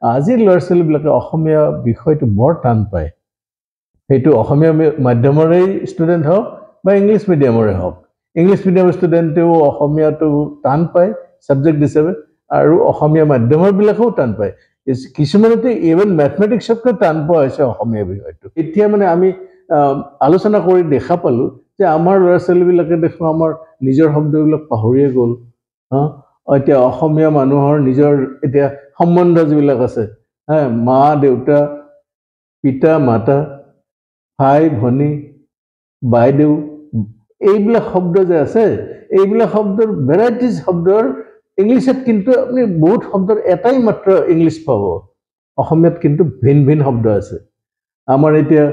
আজিৰ ল'ৰা ছোৱালীবিলাকে অসমীয়া বিষয়টো বৰ টান পায় সেইটো অসমীয়া মাধ্যমৰে ষ্টুডেণ্ট হওক বা ইংলিছ মিডিয়ামৰে হওক ইংলিছ মিডিয়াম ষ্টুডেণ্টেও অসমীয়াটো টান পায় ছাবজেক্ট হিচাপে আৰু অসমীয়া মাধ্যমৰ বিলাকেও টান পায় কিছুমানতে ইভেন মেথমেটিক্সতকৈ টান পোৱা হৈছে অসমীয়া বিষয়টো এতিয়া মানে আমি আলোচনা কৰি দেখা পালো যে আমাৰ ল'ৰা ছোৱালীবিলাকে দেখো আমাৰ নিজৰ শব্দবিলাক পাহৰিয়ে গ'ল এতিয়া অসমীয়া মানুহৰ নিজৰ এতিয়া সম্বন্ধ যিবিলাক আছে মা দেউতা পিতা মাতা ভাই ভনী বাইদেউ এইবিলাক শব্দ যে আছে এইবিলাক শব্দৰ ভেৰাইটিজ শব্দৰ ইংলিছত কিন্তু আপুনি বহুত শব্দৰ এটাই মাত্ৰ ইংলিছ পাব অসমীয়াত কিন্তু ভিন ভিন শব্দ আছে আমাৰ এতিয়া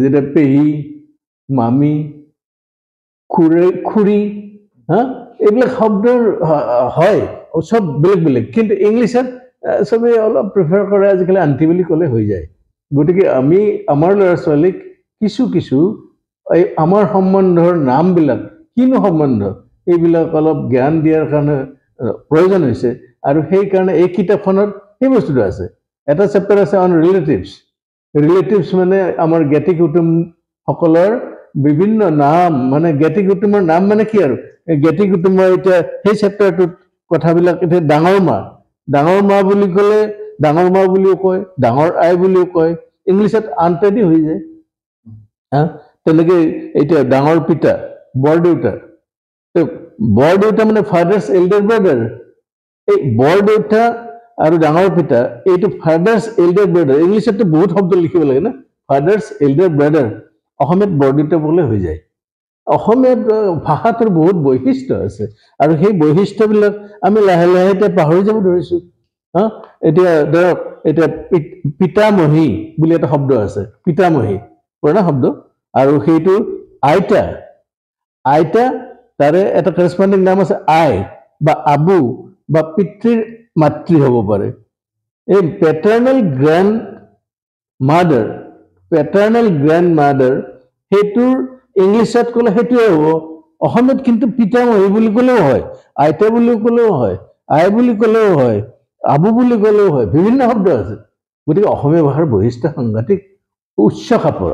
যেটা পেহী মামী খুৰী এইবিলাক শব্দৰ হয় সব বেলেগ বেলেগ কিন্তু ইংলিছত সবে অলপ প্ৰিফাৰ কৰে আজিকালি আন্টি বুলি ক'লে হৈ যায় গতিকে আমি আমাৰ ল'ৰা ছোৱালীক কিছু এই আমাৰ সম্বন্ধৰ নামবিলাক কিনো সম্বন্ধ এইবিলাক অলপ জ্ঞান দিয়াৰ কাৰণে প্ৰয়োজন হৈছে আৰু সেই কাৰণে এই কিতাপখনত এই বস্তুটো আছে এটা চেপ্টাৰ আছে অন ৰিলেটিভছ মানে আমাৰ জ্ঞাতি কুটুম সকলৰ বিভিন্ন নাম মানে জ্ঞাতি কুটুমৰ নাম মানে কি আৰু জ্ঞাতি কুটুমৰ এতিয়া সেই চেপ্টাৰটোত কথাবিলাক এতিয়া ডাঙৰ মা বুলি ক'লে ডাঙৰ মা বুলিও কয় ডাঙৰ আই বুলিও কয় ইংলিছত আন্টেদি হৈ যায় তেনেকে এতিয়া ডাঙৰ পিতা বৰদেউতা মানে ফাদাৰ্ছ এল্ডাৰ ব্ৰাদাৰ এই বৰদেউতা আৰু ডাঙৰ পিতা এইটো ফাদাৰ্ছ এল্ডাৰ ব্ৰাদাৰ ইংলিছতো বহুত শব্দ লিখিব লাগে না ফাদাৰ্ছ এল্ডাৰ ব্ৰাদাৰ অসমীয়াত বৰদেউতা বুলি হৈ যায় অসমীয়াত ভাষাটোৰ বহুত বৈশিষ্ট্য আছে আৰু সেই বৈশিষ্ট্যবিলাক আমি লাহে লাহে এতিয়া পাহৰি যাব ধৰিছোঁ এতিয়া ধৰক এতিয়া পিতামহী বুলি এটা শব্দ আছে পিতামহী পুৰণা শব্দ আৰু সেইটো আইতা তাৰে এটা কৰেছপণ্ডিং নাম আছে আই বা আবু বা পিতৃৰ মাতৃ হ'ব পাৰে এই পেটাৰ্নেল গ্ৰেণ্ড মাদাৰ সেইটোৰ ইংলিছত ক'লে সেইটোৱে হ'ব অসমীয়াত কিন্তু পিতামহী বুলি ক'লেও হয় আইতা বুলি ক'লেও হয় আই বুলি ক'লেও হয় আবু বুলি ক'লেও হয় বিভিন্ন শব্দ আছে গতিকে অসমীয়া ভাষাৰ বৈশিষ্ট্য সাংঘাতিক উচ্চ খাপৰ